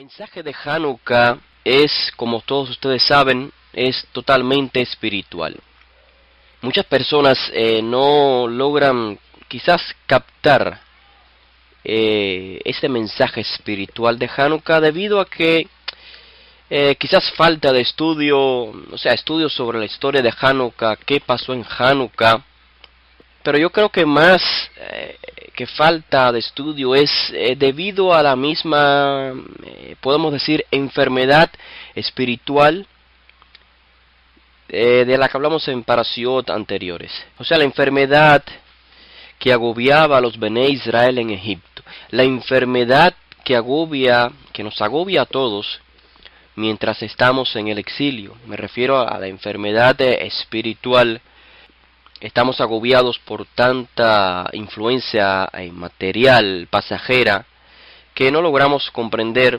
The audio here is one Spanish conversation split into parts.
El mensaje de Hanukkah es, como todos ustedes saben, es totalmente espiritual. Muchas personas no logran quizás captar este mensaje espiritual de Hanukkah debido a que quizás falta de estudio, estudios sobre la historia de Hanukkah, qué pasó en Hanukkah. Pero yo creo que más que falta de estudio es debido a la misma, podemos decir, enfermedad espiritual de la que hablamos en parashiot anteriores. O sea, la enfermedad que agobiaba a los Bené Israel en Egipto. La enfermedad que nos agobia a todos mientras estamos en el exilio. Me refiero a la enfermedad espiritual. Estamos agobiados por tanta influencia material, pasajera, que no logramos comprender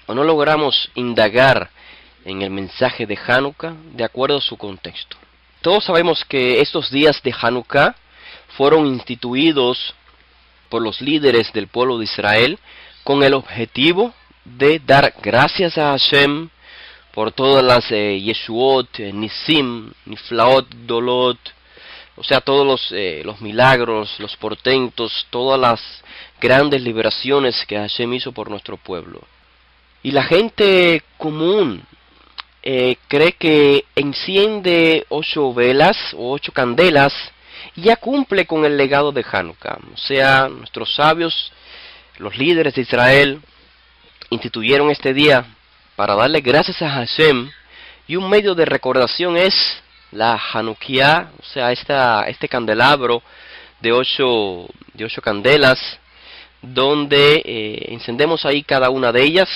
o no logramos indagar en el mensaje de Hanukkah de acuerdo a su contexto. Todos sabemos que estos días de Hanukkah fueron instituidos por los líderes del pueblo de Israel con el objetivo de dar gracias a Hashem por todas las Yeshuot, Nisim, Niflaot, Dolot, o sea, todos los milagros, los portentos, todas las grandes liberaciones que Hashem hizo por nuestro pueblo. Y la gente común cree que enciende 8 velas o 8 candelas y ya cumple con el legado de Hanukkah. O sea, nuestros sabios, los líderes de Israel, instituyeron este día para darle gracias a Hashem, y un medio de recordación es la Hanukkah, o sea, este candelabro de 8 candelas, donde encendemos ahí cada una de ellas.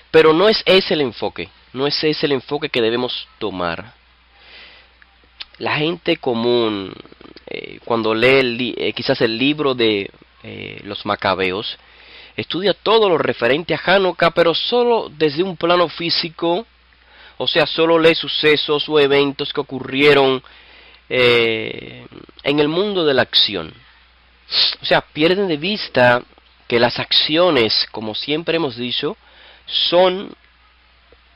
Pero no es ese el enfoque, que debemos tomar. La gente común, cuando lee quizás el libro de los Macabeos, estudia todo lo referente a Hanukkah, pero solo desde un plano físico. O sea, solo lee sucesos o eventos que ocurrieron en el mundo de la acción. O sea, pierden de vista que las acciones, como siempre hemos dicho, son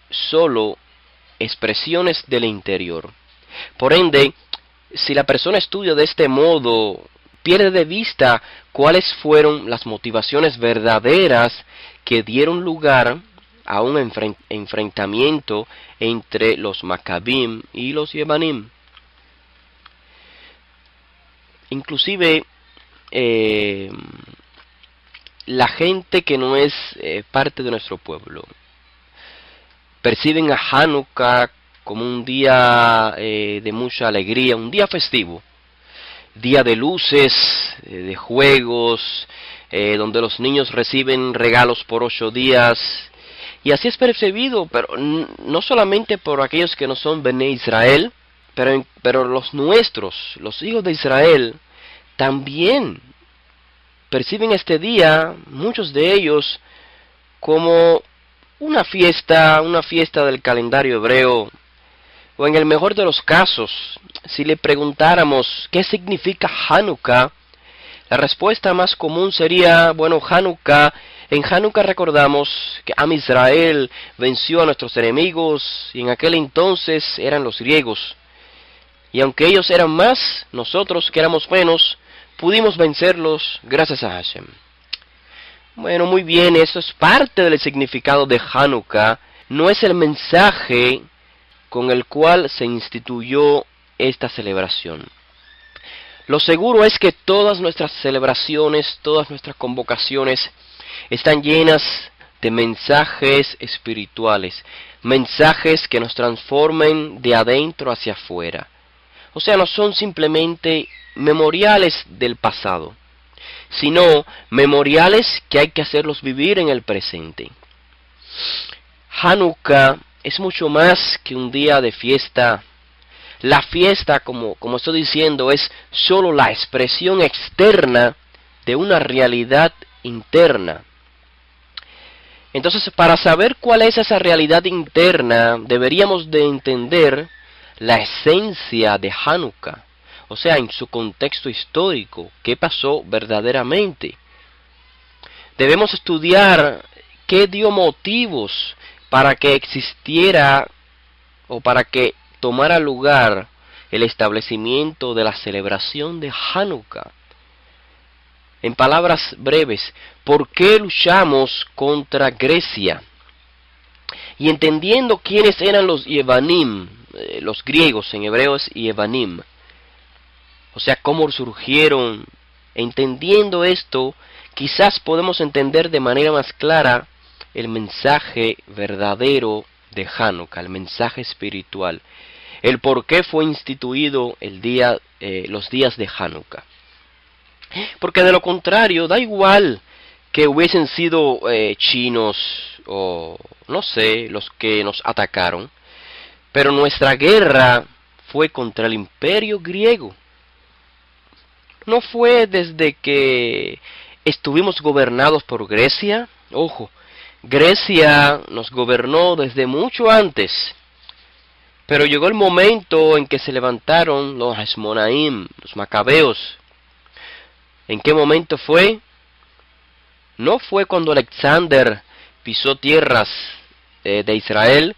solo expresiones del interior. Por ende, si la persona estudia de este modo, pierde de vista cuáles fueron las motivaciones verdaderas que dieron lugar a un enfrentamiento entre los Maccabim y los Yevanim. Inclusive la gente que no es parte de nuestro pueblo perciben a Hanukkah como un día de mucha alegría, un día festivo, día de luces, de juegos, donde los niños reciben regalos por 8 días. Y así es percibido, pero no solamente por aquellos que no son Bené Israel, pero los nuestros, los hijos de Israel, también perciben este día, muchos de ellos, como una fiesta del calendario hebreo. O en el mejor de los casos, si le preguntáramos qué significa Hanukkah, la respuesta más común sería, bueno, en Hanukkah recordamos que Am Israel venció a nuestros enemigos, y en aquel entonces eran los griegos. Y aunque ellos eran más, nosotros que éramos menos, pudimos vencerlos gracias a Hashem. Bueno, muy bien, eso es parte del significado de Hanukkah, no es el mensaje con el cual se instituyó esta celebración. Lo seguro es que todas nuestras celebraciones, todas nuestras convocaciones están llenas de mensajes espirituales, mensajes que nos transformen de adentro hacia afuera. O sea, no son simplemente memoriales del pasado, sino memoriales que hay que hacerlos vivir en el presente. Hanukkah es mucho más que un día de fiesta. La fiesta, como estoy diciendo, es solo la expresión externa de una realidad interna. Entonces, para saber cuál es esa realidad interna, deberíamos de entender la esencia de Hanukkah, o sea, en su contexto histórico, qué pasó verdaderamente. Debemos estudiar qué dio motivos para que existiera o para que tomara lugar el establecimiento de la celebración de Hanukkah. En palabras breves, ¿por qué luchamos contra Grecia? Y entendiendo quiénes eran los Yevanim, los griegos en hebreo es Yevanim, o sea, cómo surgieron, entendiendo esto, quizás podemos entender de manera más clara el mensaje verdadero de Hanukkah, el mensaje espiritual, el por qué fue instituido los días de Hanukkah. Porque de lo contrario, da igual que hubiesen sido chinos o no sé, los que nos atacaron, pero nuestra guerra fue contra el imperio griego. No fue desde que estuvimos gobernados por Grecia. Ojo, Grecia nos gobernó desde mucho antes, pero llegó el momento en que se levantaron los Hasmonaim, los Macabeos. ¿En qué momento fue? No fue cuando Alexander pisó tierras de Israel,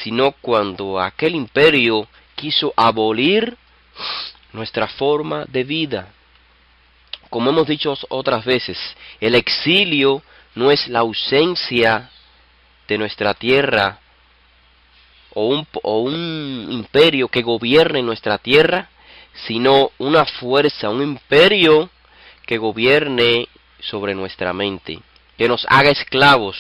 sino cuando aquel imperio quiso abolir nuestra forma de vida. Como hemos dicho otras veces, el exilio no es la ausencia de nuestra tierra o un imperio que gobierne nuestra tierra, sino una fuerza, un imperio que gobierne sobre nuestra mente, que nos haga esclavos,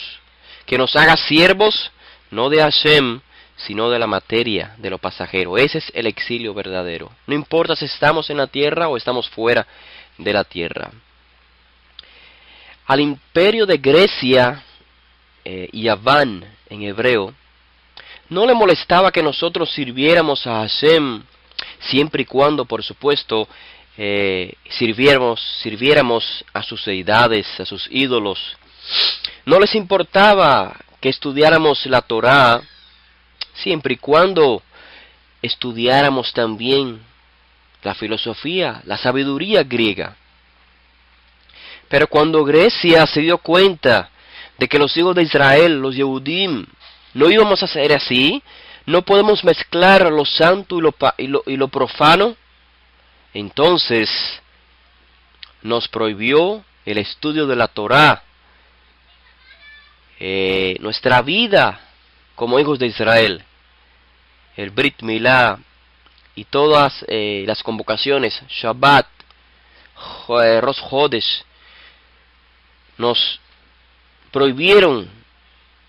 que nos haga siervos, no de Hashem, sino de la materia, de lo pasajero. Ese es el exilio verdadero. No importa si estamos en la tierra o estamos fuera de la tierra. Al imperio de Grecia, Yaván en hebreo, no le molestaba que nosotros sirviéramos a Hashem, siempre y cuando, por supuesto, sirviéramos a sus deidades, a sus ídolos. No les importaba que estudiáramos la Torá, siempre y cuando estudiáramos también la filosofía, la sabiduría griega. Pero cuando Grecia se dio cuenta de que los hijos de Israel, los Yehudim, no íbamos a hacer así, no podemos mezclar lo santo y lo profano, entonces nos prohibió el estudio de la Torá, nuestra vida como hijos de Israel, el Brit Milá y todas las convocaciones, Shabbat, Rosh Hodesh, nos prohibieron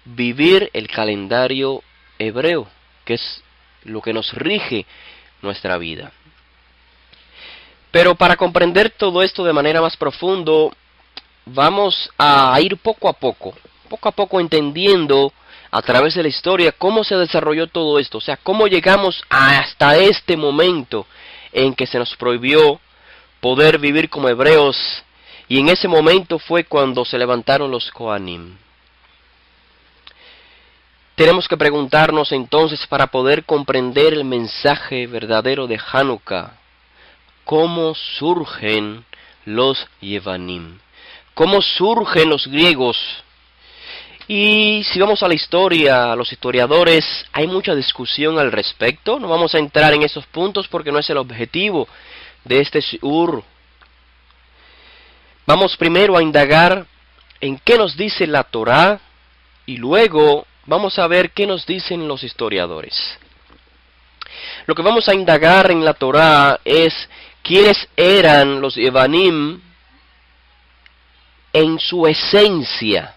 vivir el calendario hebreo, que es lo que nos rige nuestra vida. Pero para comprender todo esto de manera más profundo, vamos a ir poco a poco entendiendo a través de la historia cómo se desarrolló todo esto, o sea, cómo llegamos hasta este momento en que se nos prohibió poder vivir como hebreos, y en ese momento fue cuando se levantaron los Kohanim. Tenemos que preguntarnos entonces, para poder comprender el mensaje verdadero de Hanukkah, ¿cómo surgen los Yevanim? ¿Cómo surgen los griegos? Y si vamos a la historia, a los historiadores, hay mucha discusión al respecto. No vamos a entrar en esos puntos porque no es el objetivo de este shiur. Vamos primero a indagar en qué nos dice la Torá y luego vamos a ver qué nos dicen los historiadores. Lo que vamos a indagar en la Torá es quiénes eran los Yevanim en su esencia,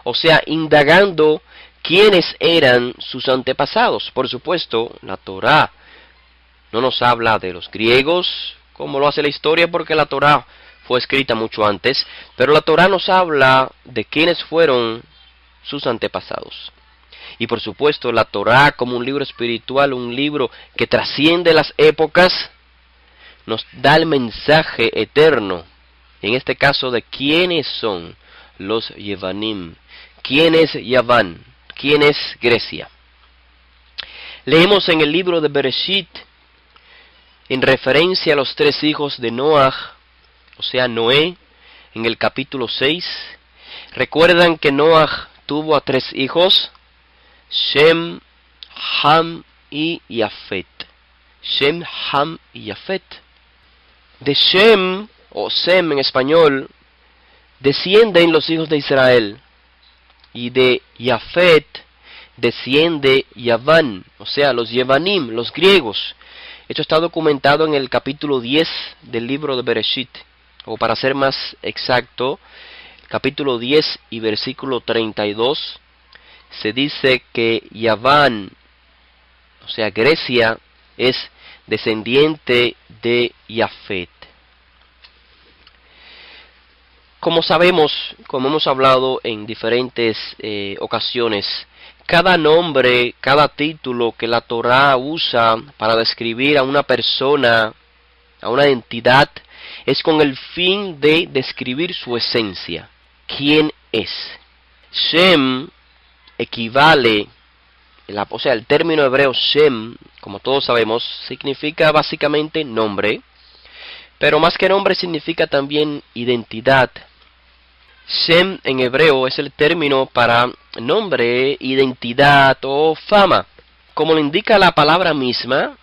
o sea, indagando quiénes eran sus antepasados. Por supuesto, la Torá no nos habla de los griegos, como lo hace la historia, porque la Torá fue escrita mucho antes, pero la Torá nos habla de quiénes fueron sus antepasados. Y por supuesto, la Torá como un libro espiritual, un libro que trasciende las épocas, nos da el mensaje eterno, en este caso de quiénes son los Yevanim, quién es Yaván, quién es Grecia. Leemos en el libro de Bereshit, en referencia a los tres hijos de Noaj, o sea Noé, en el capítulo 6, recuerdan que Noaj tuvo a 3 hijos, Shem, Ham y Yafet. Shem, Ham y Yafet. De Shem, o Sem en español, descienden los hijos de Israel. Y de Yafet desciende Yaván, o sea, los Yevanim, los griegos. Esto está documentado en el capítulo 10 del libro de Bereshit, o para ser más exacto, capítulo 10 y versículo 32, se dice que Yaván, o sea, Grecia, es descendiente de Yafet. Como sabemos, como hemos hablado en diferentes ocasiones, cada nombre, cada título que la Torá usa para describir a una persona, a una entidad, es con el fin de describir su esencia. ¿Quién es? Shem equivale, o sea, el término hebreo Shem, como todos sabemos, significa básicamente nombre, pero más que nombre significa también identidad. Shem en hebreo es el término para nombre, identidad o fama. Como lo indica la palabra misma,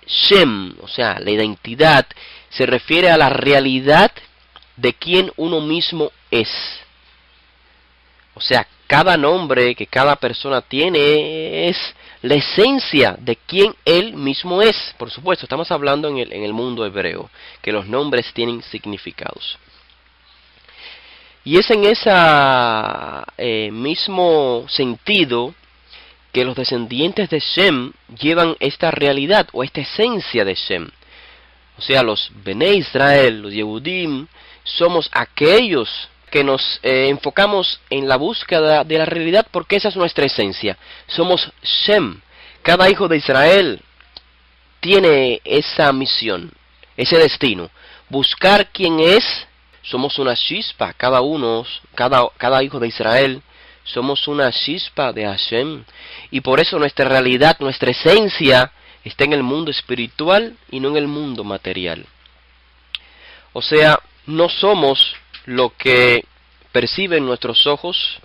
Shem, o sea, la identidad, se refiere a la realidad de quien uno mismo es. O sea, cada nombre que cada persona tiene es la esencia de quien él mismo es. Por supuesto, estamos hablando en el mundo hebreo, que los nombres tienen significados. Y es en ese mismo sentido que los descendientes de Shem llevan esta realidad o esta esencia de Shem. O sea, los Bene Israel, los Yehudim, somos aquellos que nos enfocamos en la búsqueda de la realidad porque esa es nuestra esencia. Somos Shem. Cada hijo de Israel tiene esa misión, ese destino. Buscar quién es. Somos una chispa, cada hijo de Israel, somos una chispa de Hashem. Y por eso nuestra realidad, nuestra esencia, está en el mundo espiritual y no en el mundo material. O sea, no somos lo que perciben nuestros ojos,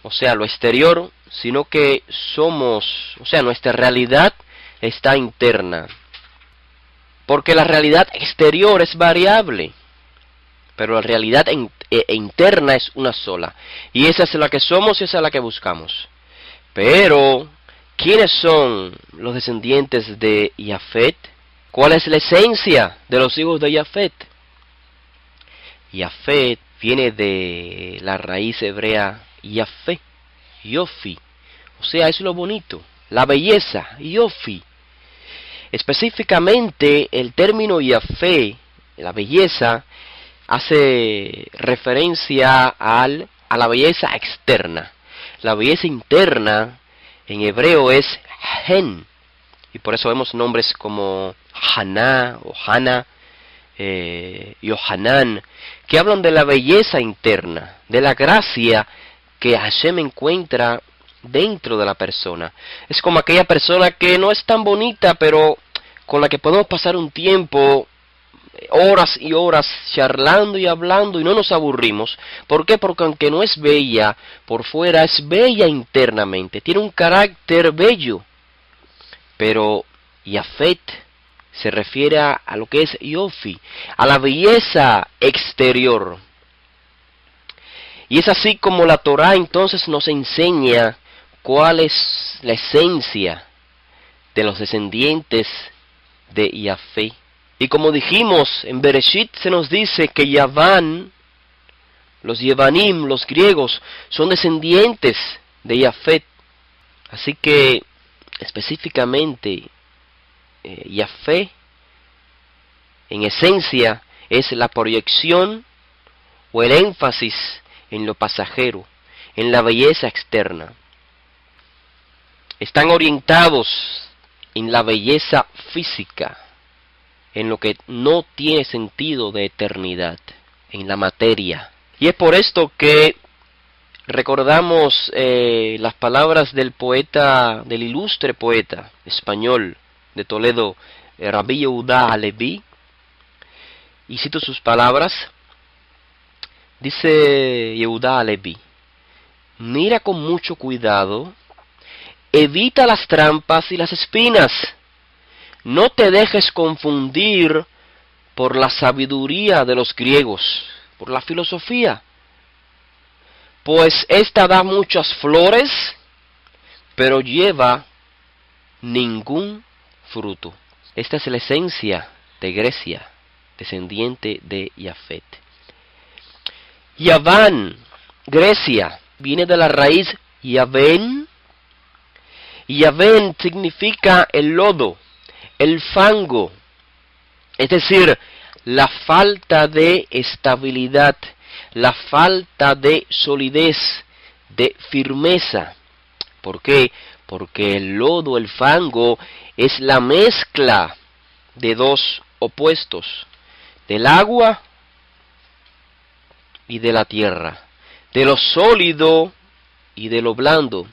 o sea, lo exterior, sino que somos, o sea, nuestra realidad está interna. Porque la realidad exterior es variable, pero la realidad interna es una sola. Y esa es la que somos y esa es la que buscamos. Pero, ¿quiénes son los descendientes de Yafet? ¿Cuál es la esencia de los hijos de Yafet? Yafet viene de la raíz hebrea Yafé, Yofi. O sea, es lo bonito, la belleza, Yofi. Específicamente, el término Yafé, la belleza, hace referencia a la belleza externa. La belleza interna en hebreo es Hen, y por eso vemos nombres como Haná o Hana, Yohanan, que hablan de la belleza interna, de la gracia que Hashem encuentra dentro de la persona. Es como aquella persona que no es tan bonita, pero con la que podemos pasar un tiempo, horas y horas charlando y hablando y no nos aburrimos. ¿Por qué? Porque aunque no es bella por fuera, es bella internamente, tiene un carácter bello. Pero Yafet se refiere a lo que es Yofi, a la belleza exterior. Y es así como la Torá entonces nos enseña cuál es la esencia de los descendientes de Yafet. Y como dijimos, en Bereshit se nos dice que Yaván, los Yevanim, los griegos, son descendientes de Yafet. Así que, específicamente, Yafet, en esencia, es la proyección o el énfasis en lo pasajero, en la belleza externa. Están orientados en la belleza física, en lo que no tiene sentido de eternidad, en la materia. Y es por esto que recordamos las palabras del poeta, del ilustre poeta español de Toledo, Rabbi Yehuda Halevi, y cito sus palabras. Dice Yehuda Halevi: mira con mucho cuidado, evita las trampas y las espinas. No te dejes confundir por la sabiduría de los griegos, por la filosofía, pues esta da muchas flores, pero lleva ningún fruto. Esta es la esencia de Grecia, descendiente de Jafet. Yaván, Grecia, viene de la raíz Yavén. Yavén significa el lodo, el fango, es decir, la falta de estabilidad, la falta de solidez, de firmeza. ¿Por qué? Porque el lodo, el fango, es la mezcla de dos opuestos, del agua y de la tierra, de lo sólido y de lo blando.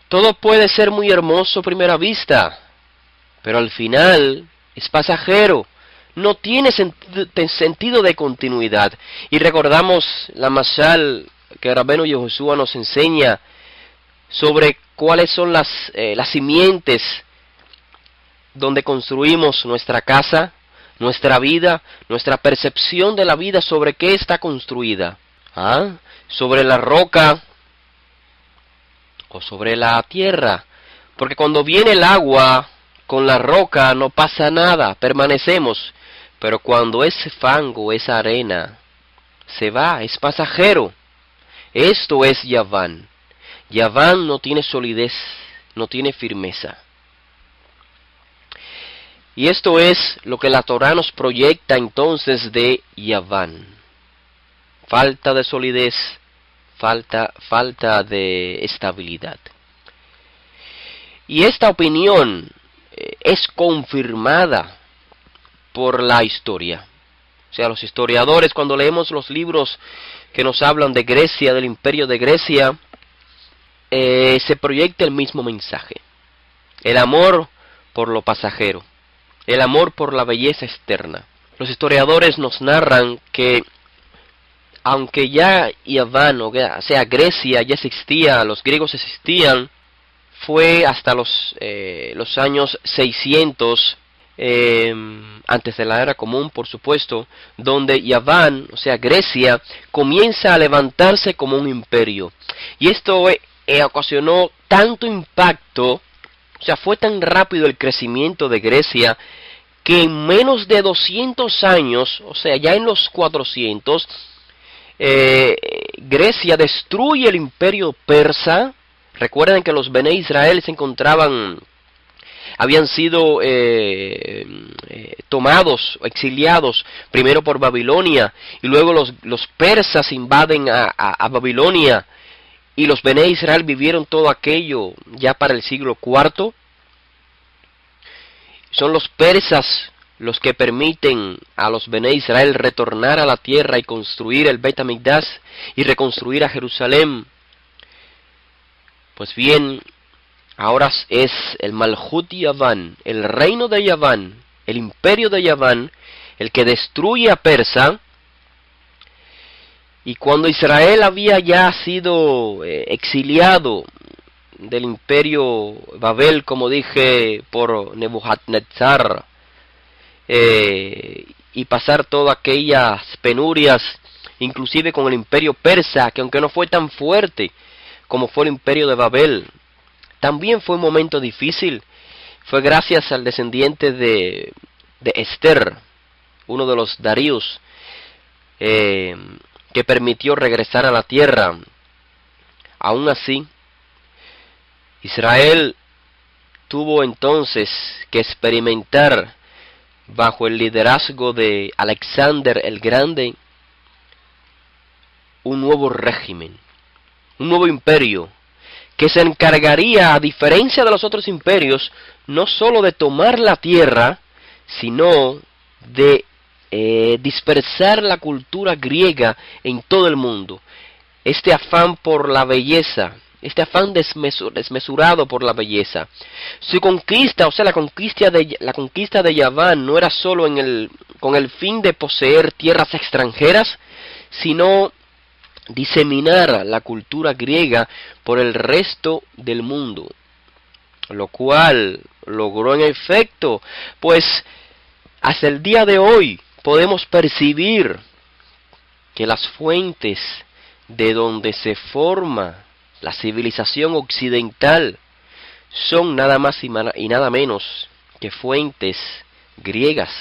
Todo puede ser muy hermoso a primera vista, pero al final es pasajero, no tiene sentido de continuidad. Y recordamos la mashal que Rabbeinu Yehoshua nos enseña sobre cuáles son las simientes donde construimos nuestra casa, nuestra vida, nuestra percepción de la vida, sobre qué está construida. Sobre la roca o sobre la tierra. Porque cuando viene el agua con la roca no pasa nada, permanecemos. Pero cuando ese fango, esa arena, se va, es pasajero. Esto es Yaván. Yaván no tiene solidez, no tiene firmeza. Y esto es lo que la Torá nos proyecta entonces de Yaván. Falta de solidez, falta de estabilidad. Y esta opinión es confirmada por la historia. O sea, los historiadores, cuando leemos los libros que nos hablan de Grecia, del imperio de Grecia, se proyecta el mismo mensaje. El amor por lo pasajero, el amor por la belleza externa. Los historiadores nos narran que aunque ya Yaván, o sea Grecia ya existía, los griegos existían, fue hasta los años 600 antes de la era común, por supuesto, donde Yaván, o sea Grecia, comienza a levantarse como un imperio. Y esto ocasionó tanto impacto, o sea, fue tan rápido el crecimiento de Grecia, que en menos de 200 años, o sea, ya en los 400, Grecia destruye el imperio persa. Recuerden que los Bené Israel se encontraban, habían sido tomados, exiliados, primero por Babilonia, y luego los persas invaden a Babilonia, y los Bené Israel vivieron todo aquello ya para el siglo IV. Son los persas los que permiten a los Bené Israel retornar a la tierra y construir el Beit HaMikdash y reconstruir a Jerusalén. Pues bien, ahora es el Malhut Yaván, el reino de Yaván, el imperio de Yaván, el que destruye a Persa. Y cuando Israel había ya sido exiliado del imperio Babel, como dije, por Nebuchadnezzar, y pasar todas aquellas penurias, inclusive con el imperio persa, que aunque no fue tan fuerte como fue el imperio de Babel, también fue un momento difícil. Fue gracias al descendiente de Esther, uno de los Daríos, que permitió regresar a la tierra. Aún así, Israel tuvo entonces que experimentar, bajo el liderazgo de Alexander el Grande, un nuevo régimen, un nuevo imperio, que se encargaría, a diferencia de los otros imperios, no solo de tomar la tierra, sino de dispersar la cultura griega en todo el mundo. Este afán por la belleza, este afán desmesurado por la belleza. Su conquista, o sea, la conquista de Yaván no era solo con el fin de poseer tierras extranjeras, sino diseminar la cultura griega por el resto del mundo, lo cual logró en efecto, pues hasta el día de hoy podemos percibir que las fuentes de donde se forma la civilización occidental son nada más y nada menos que fuentes griegas.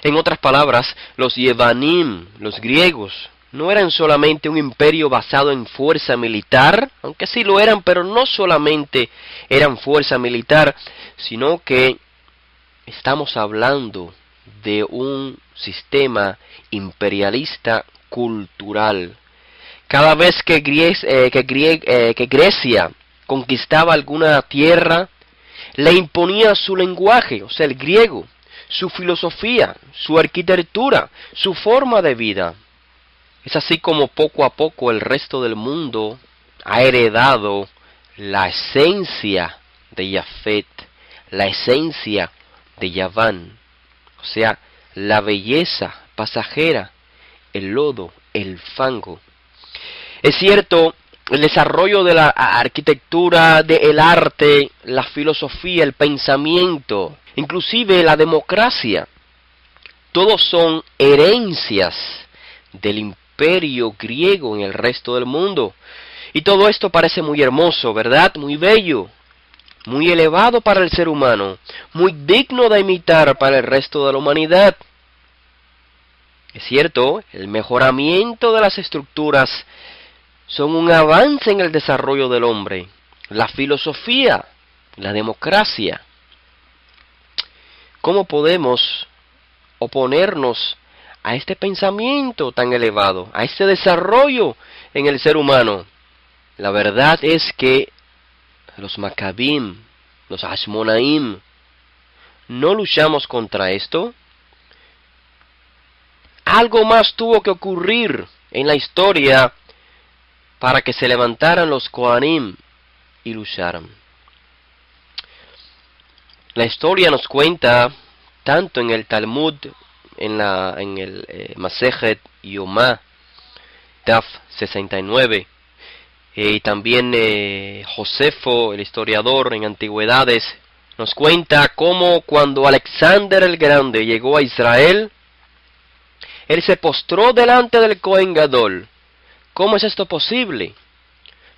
En otras palabras, los Yevanim, los griegos, no eran solamente un imperio basado en fuerza militar, aunque sí lo eran, pero no solamente eran fuerza militar, sino que estamos hablando de un sistema imperialista cultural. Cada vez que Grecia conquistaba alguna tierra, le imponía su lenguaje, o sea, el griego, su filosofía, su arquitectura, su forma de vida. Es así como poco a poco el resto del mundo ha heredado la esencia de Yafet, la esencia de Yaván, o sea, la belleza pasajera, el lodo, el fango. Es cierto, el desarrollo de la arquitectura, del arte, la filosofía, el pensamiento, inclusive la democracia, todos son herencias del imperio griego en el resto del mundo. Y todo esto parece muy hermoso, ¿verdad? Muy bello, muy elevado para el ser humano, muy digno de imitar para el resto de la humanidad. Es cierto, el mejoramiento de las estructuras son un avance en el desarrollo del hombre, la filosofía, la democracia. ¿Cómo podemos oponernos a este pensamiento tan elevado, a este desarrollo en el ser humano? La verdad es que los Maccabim, los Ashmonaim, no luchamos contra esto. Algo más tuvo que ocurrir en la historia para que se levantaran los Kohanim y lucharan. La historia nos cuenta, tanto en el Talmud, en el Masejet Yomá, Daf 69, y también Josefo, el historiador en Antigüedades, nos cuenta cómo cuando Alexander el Grande llegó a Israel, él se postró delante del Cohen Gadol. ¿Cómo es esto posible?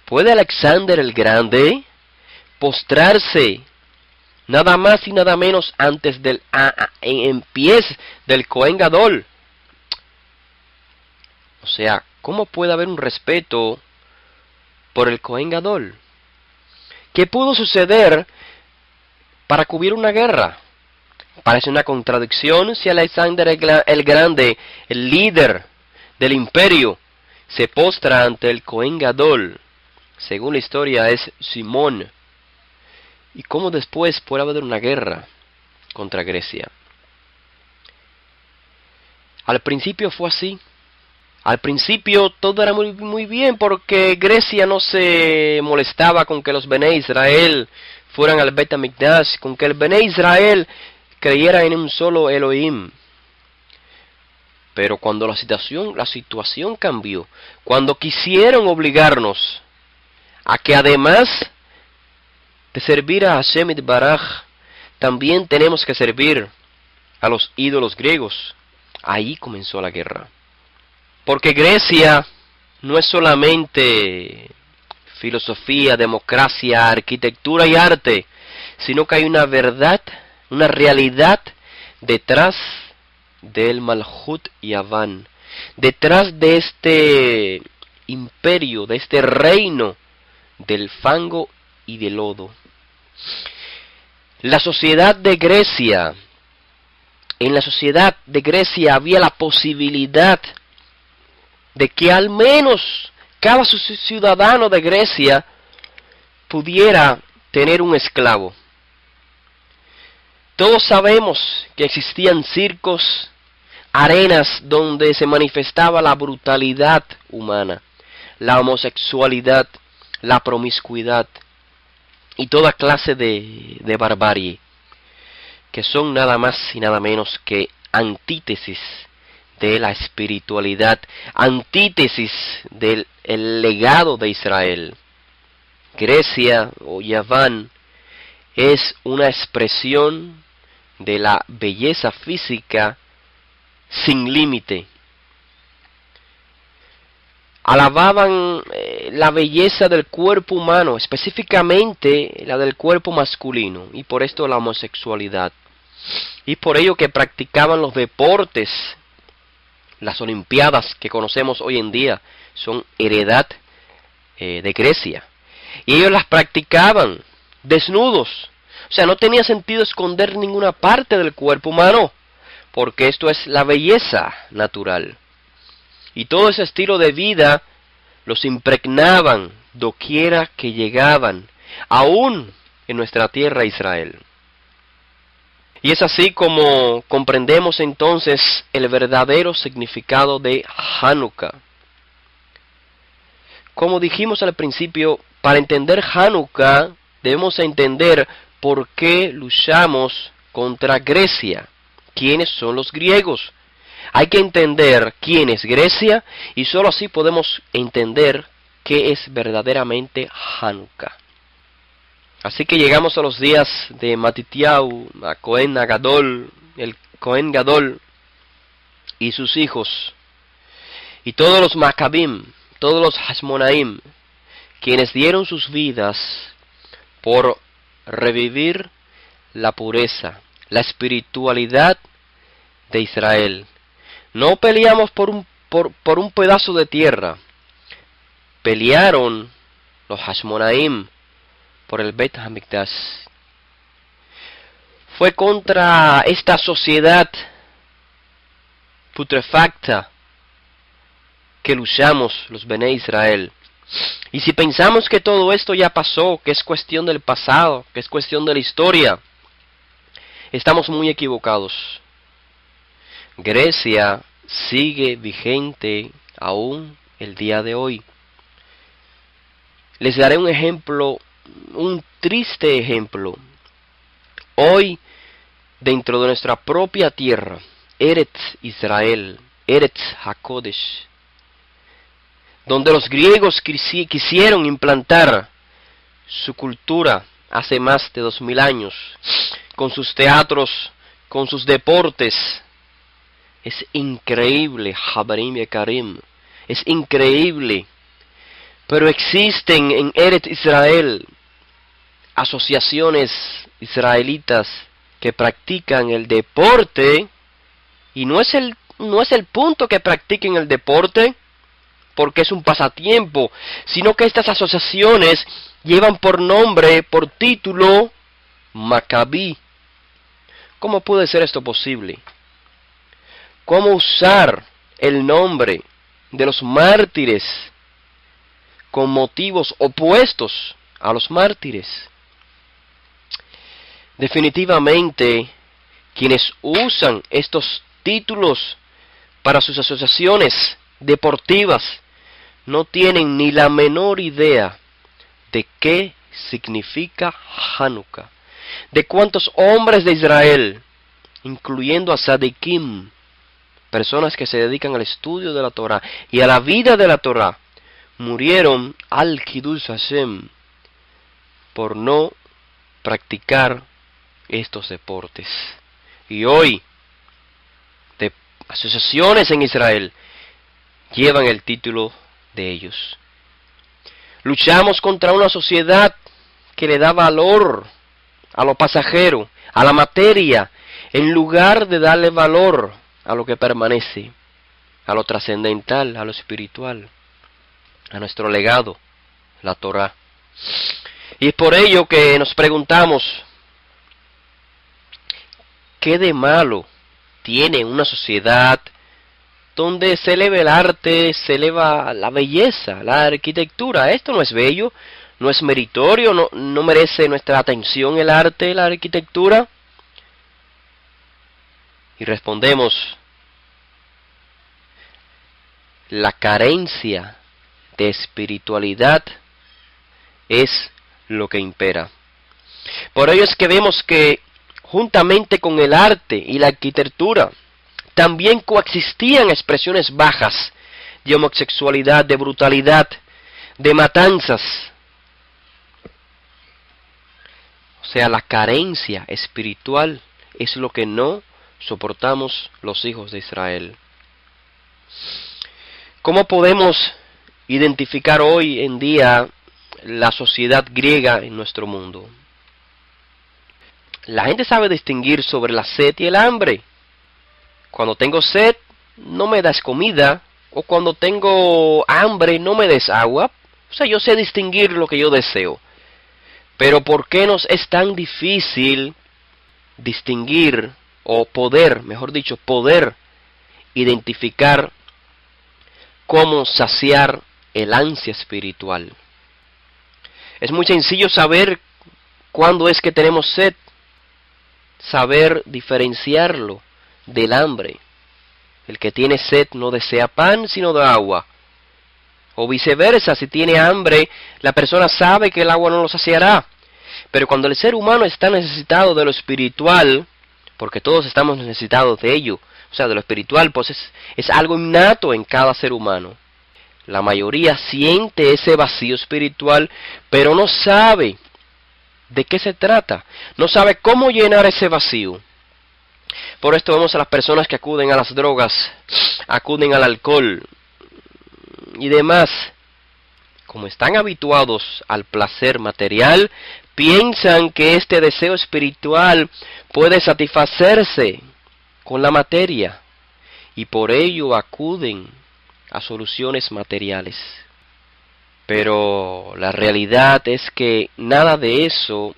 ¿Puede Alexander el Grande postrarse nada más y nada menos antes en pies del Cohen Gadol? O sea, ¿cómo puede haber un respeto por el Cohen Gadol? ¿Qué pudo suceder para que hubiera una guerra? Parece una contradicción si Alexander el Grande, el líder del imperio, se postra ante el Cohen Gadol. Según la historia es Simón. ¿Y cómo después puede haber una guerra contra Grecia? Al principio fue así. Al principio todo era muy bien porque Grecia no se molestaba con que los Bené Israel fueran al Bet HaMikdash, con que el Bené Israel creyera en un solo Elohim. Pero cuando la situación cambió, cuando quisieron obligarnos a que además de servir a Hashem Yitbaraj, también tenemos que servir a los ídolos griegos, ahí comenzó la guerra. Porque Grecia no es solamente filosofía, democracia, arquitectura y arte, sino que hay una verdad, una realidad detrás del Malhut Yaván, detrás de este imperio, de este reino del fango y del lodo. La sociedad de Grecia, en la sociedad de Grecia había la posibilidad de que al menos cada ciudadano de Grecia pudiera tener un esclavo. Todos sabemos que existían circos, arenas donde se manifestaba la brutalidad humana, la homosexualidad, la promiscuidad y toda clase de barbarie, que son nada más y nada menos que antítesis de la espiritualidad, antítesis del el legado de Israel. Grecia o Yaván es una expresión de la belleza física sin límite. Alababan la belleza del cuerpo humano, específicamente la del cuerpo masculino, y por esto la homosexualidad. Y por ello que practicaban los deportes, las olimpiadas que conocemos hoy en día, son heredad de Grecia. Y ellos las practicaban desnudos. O sea, no tenía sentido esconder ninguna parte del cuerpo humano, porque esto es la belleza natural. Y todo ese estilo de vida los impregnaban doquiera que llegaban, aún en nuestra tierra Israel. Y es así como comprendemos entonces el verdadero significado de Hanukkah. Como dijimos al principio, para entender Hanukkah debemos entender por qué luchamos contra Grecia. ¿Quiénes son los griegos? Hay que entender quién es Grecia y sólo así podemos entender qué es verdaderamente Hanukkah. Así que llegamos a los días de Matitiau, a Cohen Gadol, el Cohen Gadol y sus hijos, y todos los Maccabim, todos los Hashmonaim, quienes dieron sus vidas por revivir la pureza, la espiritualidad de Israel. No peleamos por un pedazo de tierra. Pelearon los Hashmonaim por el Beit HaMikdash. Fue contra esta sociedad putrefacta que luchamos los Bene Israel. Y si pensamos que todo esto ya pasó, que es cuestión del pasado, que es cuestión de la historia, estamos muy equivocados. Grecia sigue vigente aún el día de hoy. Les daré un ejemplo, un triste ejemplo. Hoy, dentro de nuestra propia tierra, Eretz Israel, Eretz HaKodesh, donde los griegos quisieron implantar su cultura hace más de 2000 años, con sus teatros, con sus deportes. Es increíble, Habarim y Karim, es increíble. Pero existen en Eretz Israel asociaciones israelitas que practican el deporte, y no es el punto que practiquen el deporte, porque es un pasatiempo, sino que estas asociaciones llevan por nombre, por título, Maccabí. ¿Cómo puede ser esto posible? ¿Cómo usar el nombre de los mártires con motivos opuestos a los mártires? Definitivamente, quienes usan estos títulos para sus asociaciones deportivas no tienen ni la menor idea de qué significa Hanukkah, de cuántos hombres de Israel, incluyendo a Sadikim, personas que se dedican al estudio de la Torah y a la vida de la Torah, murieron al Kiddush Hashem por no practicar estos deportes. Y hoy, de asociaciones en Israel llevan el título de ellos. Luchamos contra una sociedad que le da valor a lo pasajero, a la materia, en lugar de darle valor a lo que permanece, a lo trascendental, a lo espiritual, a nuestro legado, la Torah. Y es por ello que nos preguntamos, ¿qué de malo tiene una sociedad donde se eleva el arte, se eleva la belleza, la arquitectura? Esto no es bello, no es meritorio, no merece nuestra atención el arte, la arquitectura. Y respondemos, la carencia de espiritualidad es lo que impera. Por ello es que vemos que juntamente con el arte y la arquitectura, también coexistían expresiones bajas de homosexualidad, de brutalidad, de matanzas. O sea, la carencia espiritual es lo que no soportamos los hijos de Israel. ¿Cómo podemos identificar hoy en día la sociedad griega en nuestro mundo? La gente sabe distinguir sobre la sed y el hambre. Cuando tengo sed, no me das comida, o cuando tengo hambre, no me des agua. O sea, yo sé distinguir lo que yo deseo. Pero ¿por qué nos es tan difícil distinguir, o poder, mejor dicho, poder identificar cómo saciar el ansia espiritual? Es muy sencillo saber cuándo es que tenemos sed, saber diferenciarlo del hambre. El que tiene sed no desea pan sino de agua. O viceversa, si tiene hambre, la persona sabe que el agua no lo saciará. Pero cuando el ser humano está necesitado de lo espiritual, porque todos estamos necesitados de ello, o sea, de lo espiritual, pues es algo innato en cada ser humano. La mayoría siente ese vacío espiritual, pero no sabe de qué se trata. No sabe cómo llenar ese vacío. Por esto vemos a las personas que acuden a las drogas, acuden al alcohol y demás. Como están habituados al placer material, piensan que este deseo espiritual puede satisfacerse con la materia y por ello acuden a soluciones materiales. Pero la realidad es que nada de eso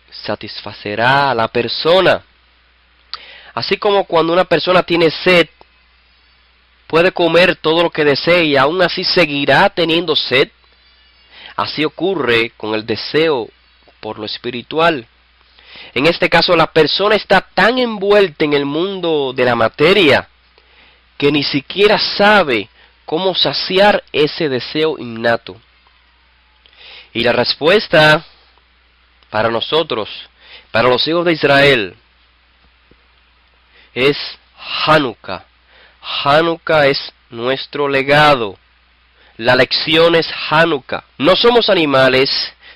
satisfacerá a la persona. Así como cuando una persona tiene sed, puede comer todo lo que desee y aún así seguirá teniendo sed, así ocurre con el deseo por lo espiritual. En este caso, la persona está tan envuelta en el mundo de la materia que ni siquiera sabe cómo saciar ese deseo innato. Y la respuesta para nosotros, para los hijos de Israel, es Hanukkah. Hanukkah es nuestro legado. La lección es Hanukkah. No somos animales,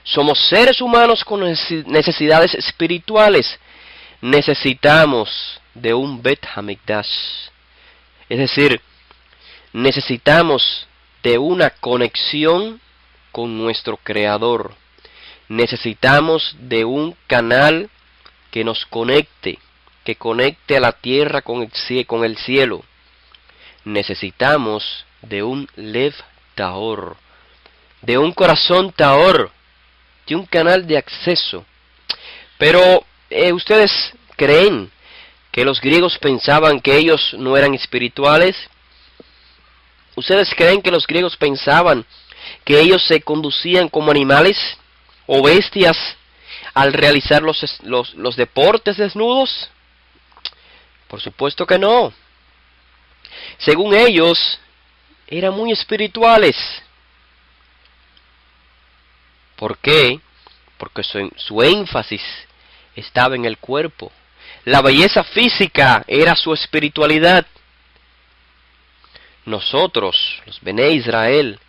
somos seres humanos con necesidades espirituales. Necesitamos de un Bet Hamikdash. Es decir, necesitamos de una conexión con nuestro Creador. Necesitamos de un canal que nos conecte, que conecte a la tierra con el cielo. Necesitamos de un Lev Tahor, de un corazón Tahor, de un canal de acceso. Pero ¿ustedes creen que los griegos pensaban que ellos no eran espirituales? ¿Ustedes creen que los griegos pensaban que ellos se conducían como animales o bestias al realizar los deportes desnudos? Por supuesto que no. Según ellos, eran muy espirituales. ¿Por qué? Porque su énfasis estaba en el cuerpo. La belleza física era su espiritualidad. Nosotros, los Bené Israel,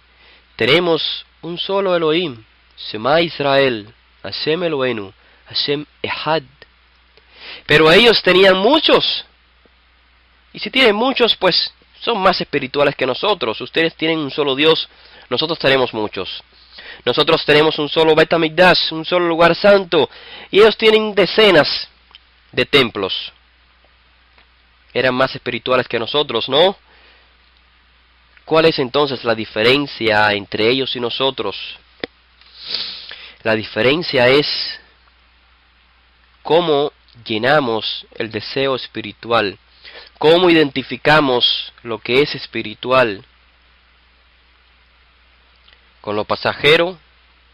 tenemos un solo Elohim, Shema Israel, Hashem Eloheinu, Hashem Echad. Pero ellos tenían muchos. Y si tienen muchos, pues son más espirituales que nosotros. Ustedes tienen un solo Dios, nosotros tenemos muchos. Nosotros tenemos un solo Bet Hamikdash, un solo lugar santo, y ellos tienen decenas de templos. Eran más espirituales que nosotros, ¿no? ¿Cuál es entonces la diferencia entre ellos y nosotros? La diferencia es cómo llenamos el deseo espiritual, cómo identificamos lo que es espiritual. ¿Con lo pasajero?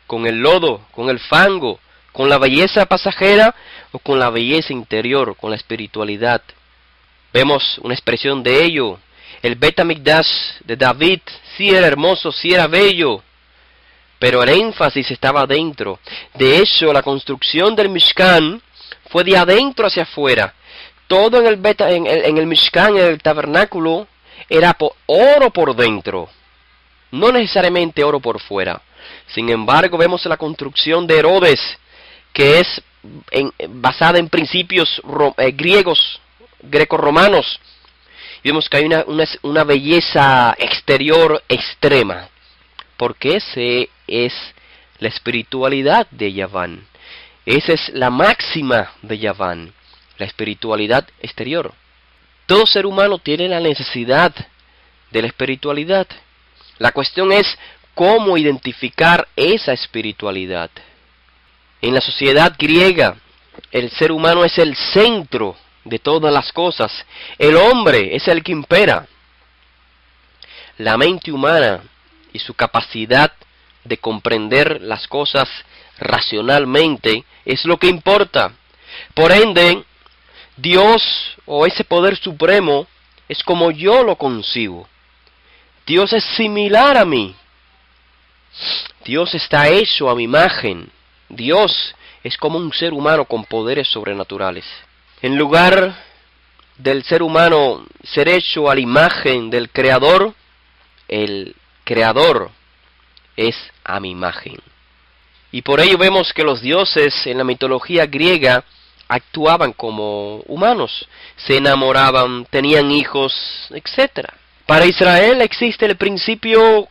¿Con el lodo? ¿Con el fango? ¿Con la belleza pasajera? ¿O con la belleza interior? ¿Con la espiritualidad? Vemos una expresión de ello. El Bet Hamikdash de David sí era hermoso, sí era bello, pero el énfasis estaba adentro. De hecho, la construcción del Mishkan fue de adentro hacia afuera. todo en el Mishkan, en el tabernáculo, era oro por dentro, no necesariamente oro por fuera. Sin embargo, vemos la construcción de Herodes, que es basada en principios griegos, grecorromanos. Vemos que hay una belleza exterior extrema, porque ese es la espiritualidad de Yaván. Esa es la máxima de Yaván, la espiritualidad exterior. Todo ser humano tiene la necesidad de la espiritualidad. La cuestión es cómo identificar esa espiritualidad. En la sociedad griega, el ser humano es el centro de todas las cosas. El hombre es el que impera. La mente humana y su capacidad de comprender las cosas racionalmente es lo que importa. Por ende, Dios o ese poder supremo es como yo lo concibo. Dios es similar a mí. Dios está hecho a mi imagen. Dios es como un ser humano con poderes sobrenaturales. En lugar del ser humano ser hecho a la imagen del Creador, el Creador es a mi imagen. Y por ello vemos que los dioses en la mitología griega actuaban como humanos, se enamoraban, tenían hijos, etc. Para Israel existe el principio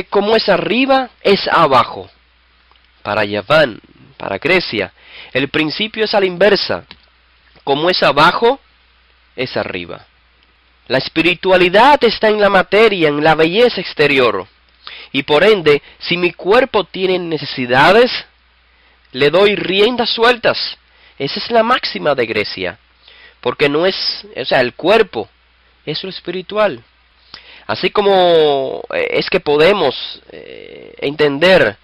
como es arriba, es abajo. Para Yaván, para Grecia, el principio es a la inversa. Como es abajo, es arriba. La espiritualidad está en la materia, en la belleza exterior. Y por ende, si mi cuerpo tiene necesidades, le doy riendas sueltas. Esa es la máxima de Grecia. Porque no es, el cuerpo es lo espiritual. Así como es que podemos entender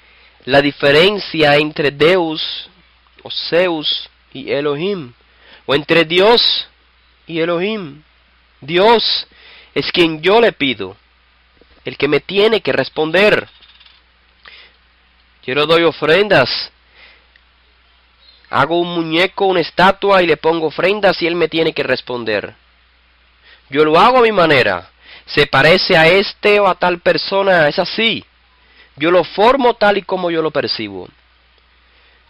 la diferencia entre Deus o Zeus y Elohim, o entre Dios y Elohim. Dios es quien yo le pido, el que me tiene que responder. Yo le doy ofrendas, hago un muñeco, una estatua y le pongo ofrendas y él me tiene que responder. Yo lo hago a mi manera. Se parece a este o a tal persona, es así. Yo lo formo tal y como yo lo percibo.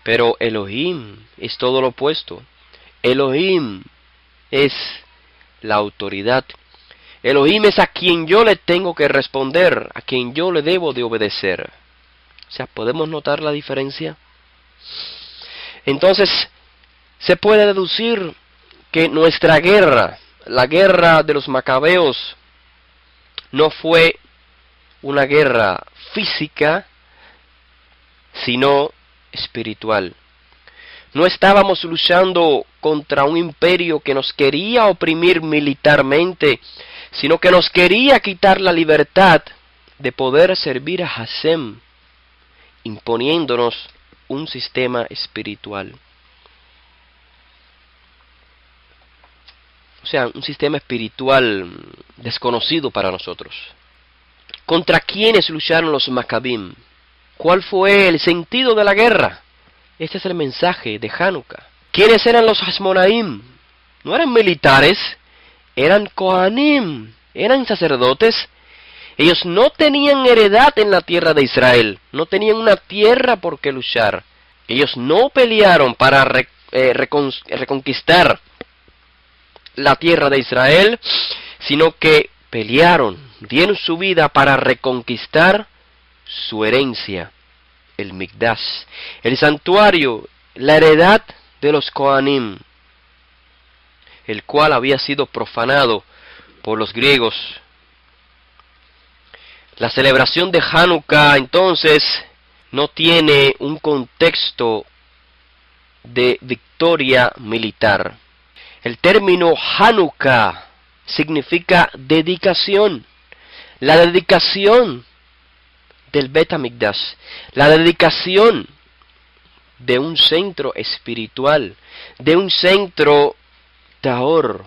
Pero Elohim es todo lo opuesto. Elohim es la autoridad. Elohim es a quien yo le tengo que responder, a quien yo le debo de obedecer. O sea, ¿podemos notar la diferencia? Entonces, se puede deducir que nuestra guerra, la guerra de los macabeos, no fue una guerra física, sino espiritual. No estábamos luchando contra un imperio que nos quería oprimir militarmente, sino que nos quería quitar la libertad de poder servir a Hashem, imponiéndonos un sistema espiritual. O sea, un sistema espiritual desconocido para nosotros. ¿Contra quiénes lucharon los Maccabim? ¿Cuál fue el sentido de la guerra? Este es el mensaje de Hanukkah. ¿Quiénes eran los Hasmonaim? No eran militares, eran Kohanim, eran sacerdotes. Ellos no tenían heredad en la tierra de Israel, no tenían una tierra por qué luchar. Ellos no pelearon para reconquistar la tierra de Israel, sino que pelearon, dieron su vida para reconquistar su herencia, el Mikdash, el santuario, la heredad de los Kohanim, el cual había sido profanado por los griegos. La celebración de Hanukkah, entonces, no tiene un contexto de victoria militar. El término Hanukkah significa dedicación. La dedicación del Bet HaMikdash. La dedicación de un centro espiritual. De un centro tahor.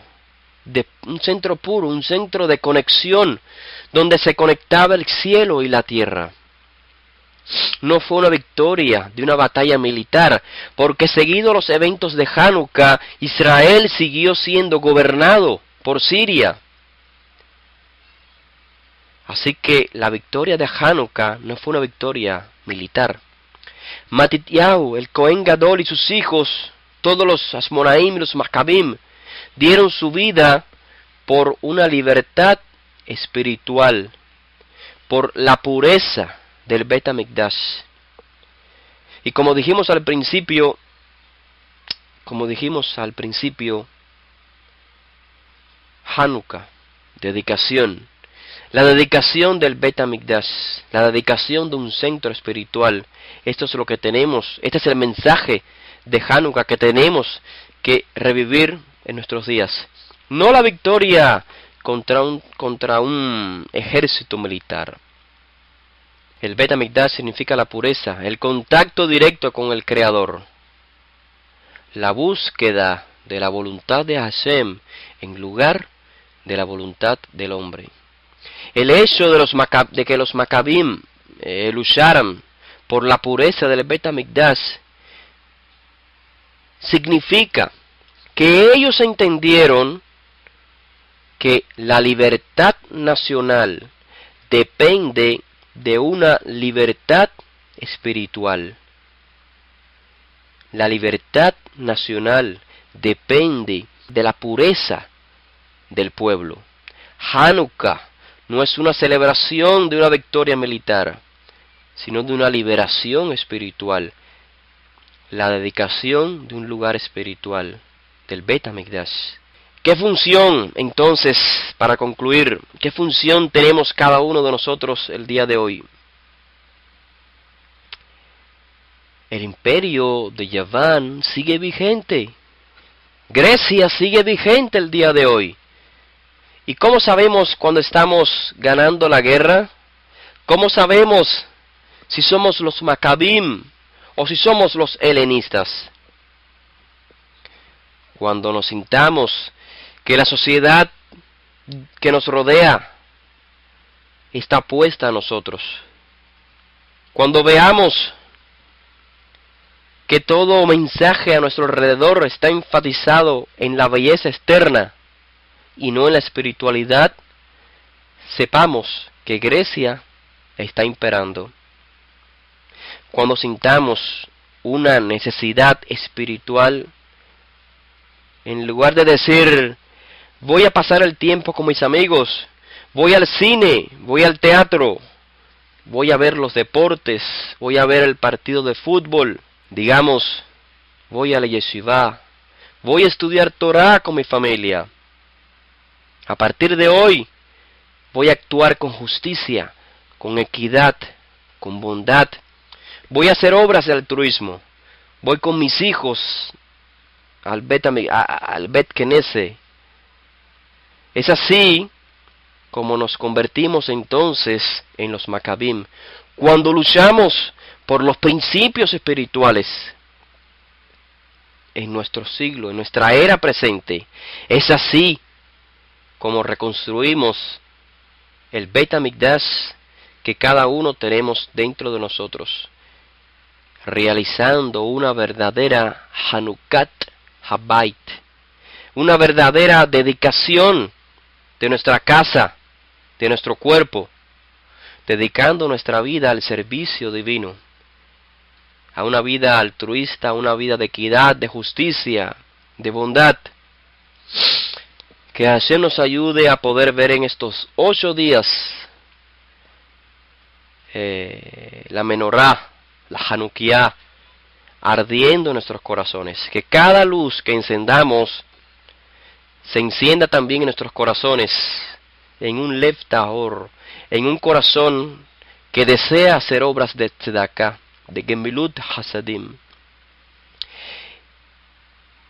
De un centro puro, un centro de conexión. Donde se conectaba el cielo y la tierra. No fue una victoria de una batalla militar, porque seguido los eventos de Hanukkah, Israel siguió siendo gobernado por Siria. Así que la victoria de Hanukkah no fue una victoria militar. Matityahu, el Cohen Gadol y sus hijos, todos los Asmonaim y los Maccabim, dieron su vida por una libertad espiritual, por la pureza del Bet HaMikdash. Y como dijimos al principio, Hanukkah, dedicación. La dedicación del Bet HaMikdash, la dedicación de un centro espiritual. Esto es lo que tenemos, este es el mensaje de Hanukkah que tenemos que revivir en nuestros días. No la victoria contra un ejército militar. El Bet HaMikdash significa la pureza, el contacto directo con el Creador. La búsqueda de la voluntad de Hashem en lugar de la voluntad del hombre. El hecho de que los Maccabim lucharan por la pureza del Bet HaMikdash significa que ellos entendieron que la libertad nacional depende de una libertad espiritual. La libertad nacional depende de la pureza del pueblo. Hanukkah no es una celebración de una victoria militar, sino de una liberación espiritual, la dedicación de un lugar espiritual, del Bet HaMikdash. ¿Qué función, entonces, para concluir, qué función tenemos cada uno de nosotros el día de hoy? El imperio de Yaván sigue vigente. Grecia sigue vigente el día de hoy. ¿Y cómo sabemos cuando estamos ganando la guerra? ¿Cómo sabemos si somos los Maccabim o si somos los helenistas? Cuando nos sintamos que la sociedad que nos rodea está puesta a nosotros. Cuando veamos que todo mensaje a nuestro alrededor está enfatizado en la belleza externa y no en la espiritualidad, sepamos que Grecia está imperando. Cuando sintamos una necesidad espiritual, en lugar de decir, voy a pasar el tiempo con mis amigos, voy al cine, voy al teatro, voy a ver los deportes, voy a ver el partido de fútbol, digamos, voy a la yeshivá, voy a estudiar Torah con mi familia. A partir de hoy, voy a actuar con justicia, con equidad, con bondad. Voy a hacer obras de altruismo. Voy con mis hijos al Bet Knesset. Es así como nos convertimos entonces en los Maccabim. Cuando luchamos por los principios espirituales en nuestro siglo, en nuestra era presente, es así como reconstruimos el Bet HaMikdash que cada uno tenemos dentro de nosotros, realizando una verdadera Hanukkat Habayit, una verdadera dedicación de nuestra casa, de nuestro cuerpo, dedicando nuestra vida al servicio divino, a una vida altruista, a una vida de equidad, de justicia, de bondad. Que Hashem nos ayude a poder ver en estos 8 días la menorá, la Hanukkah, ardiendo en nuestros corazones. Que cada luz que encendamos se encienda también en nuestros corazones, en un lev tahor, en un corazón que desea hacer obras de tzedakah, de gemilut hasadim.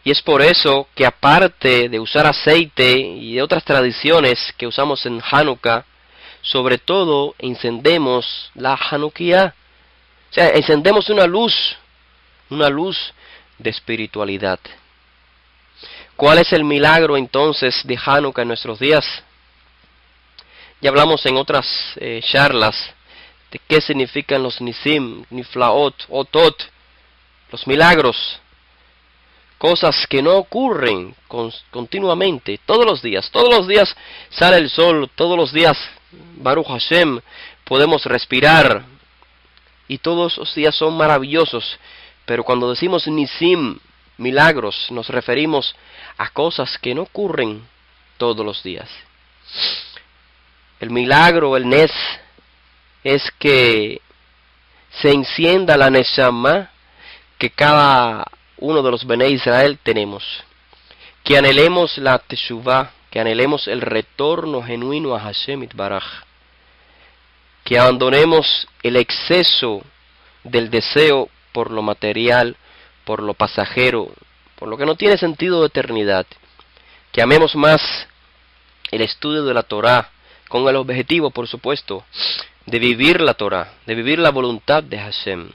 Y es por eso que aparte de usar aceite y de otras tradiciones que usamos en Hanukkah, sobre todo encendemos la Hanukkah. O sea, encendemos una luz de espiritualidad. ¿Cuál es el milagro entonces de Hanukkah en nuestros días? Ya hablamos en otras charlas de qué significan los nisim, niflaot, otot, los milagros. Cosas que no ocurren continuamente, todos los días sale el sol, todos los días, Baruch Hashem, podemos respirar, y todos los días son maravillosos, pero cuando decimos nisim, milagros, nos referimos a cosas que no ocurren todos los días. El milagro, el nes, es que se encienda la neshama que cada uno de los Bnei Israel tenemos, que anhelemos la teshuvah, que anhelemos el retorno genuino a Hashem Itbaraj, que abandonemos el exceso del deseo por lo material, por lo pasajero, por lo que no tiene sentido de eternidad, que amemos más el estudio de la Torah, con el objetivo, por supuesto, de vivir la Torah, de vivir la voluntad de Hashem.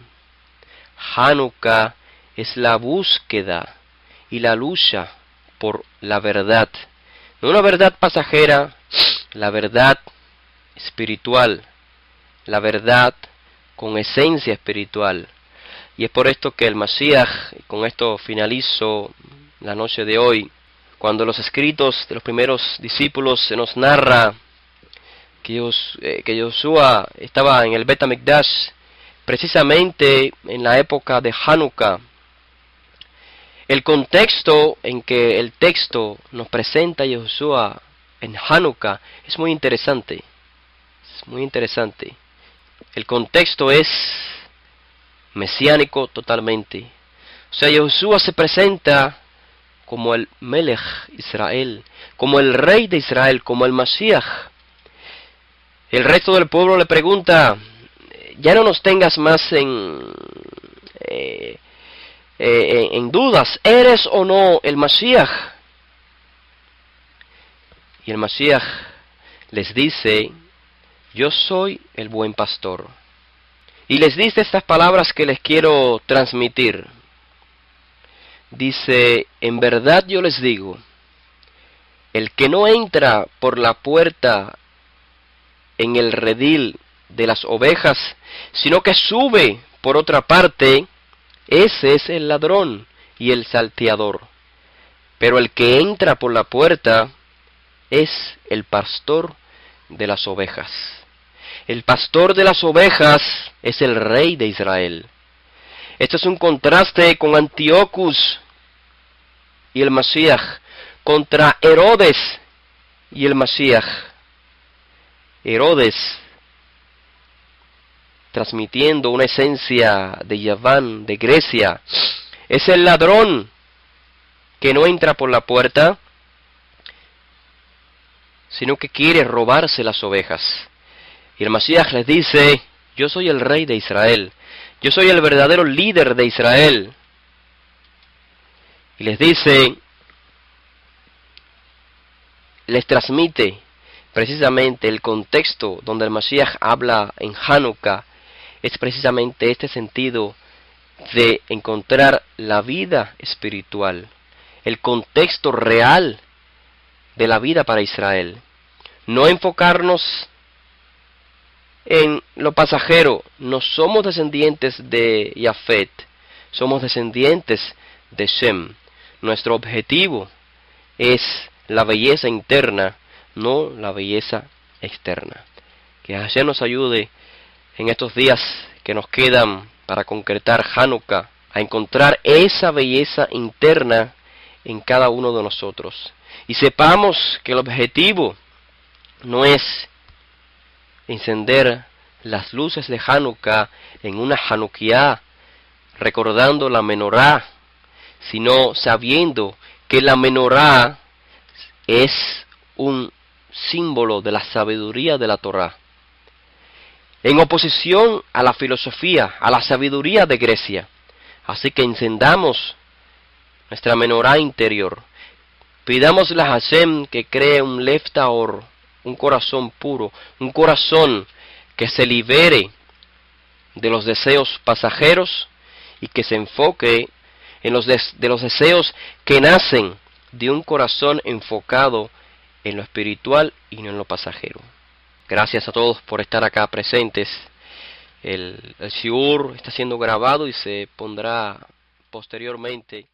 Hanukkah es la búsqueda y la lucha por la verdad, no una verdad pasajera, la verdad espiritual, la verdad con esencia espiritual. Y es por esto que el Mashiach, y con esto finalizo la noche de hoy, cuando en los escritos de los primeros discípulos se nos narra que Yoshua estaba en el Bet HaMikdash, precisamente en la época de Hanukkah. El contexto en que el texto nos presenta a Yoshua en Hanukkah es muy interesante. Es muy interesante. El contexto es mesiánico totalmente. O sea, Yoshua se presenta como el Melech Israel, como el rey de Israel, como el Mashiach. El resto del pueblo le pregunta: ya no nos tengas más en dudas, ¿eres o no el Mashiach? Y el Mashiach les dice: yo soy el buen pastor. Y les dice estas palabras que les quiero transmitir. Dice: en verdad yo les digo, el que no entra por la puerta en el redil de las ovejas, sino que sube por otra parte, ese es el ladrón y el salteador. Pero el que entra por la puerta es el pastor de las ovejas. El pastor de las ovejas es el rey de Israel. Esto es un contraste con Antiochus y el Mashiach, contra Herodes y el Mashiach. Herodes, transmitiendo una esencia de Yaván, de Grecia, es el ladrón que no entra por la puerta, sino que quiere robarse las ovejas. Y el Mashiach les dice: yo soy el rey de Israel, yo soy el verdadero líder de Israel. Y les dice, les transmite precisamente el contexto donde el Mashiach habla en Hanukkah, es precisamente este sentido de encontrar la vida espiritual, el contexto real de la vida para Israel. No enfocarnos en lo pasajero. No somos descendientes de Yafet, somos descendientes de Shem. Nuestro objetivo es la belleza interna, no la belleza externa. Que Hashem nos ayude en estos días que nos quedan para concretar Hanukkah, a encontrar esa belleza interna en cada uno de nosotros. Y sepamos que el objetivo no es encender las luces de Hanukkah en una Hanukkah recordando la menorá, sino sabiendo que la menorá es un símbolo de la sabiduría de la Torá, en oposición a la filosofía, a la sabiduría de Grecia. Así que encendamos nuestra menorá interior, pidámosle a Hashem que cree un lev tahor, un corazón puro, un corazón que se libere de los deseos pasajeros y que se enfoque en los deseos que nacen de un corazón enfocado en lo espiritual y no en lo pasajero. Gracias a todos por estar acá presentes. el shiur está siendo grabado y se pondrá posteriormente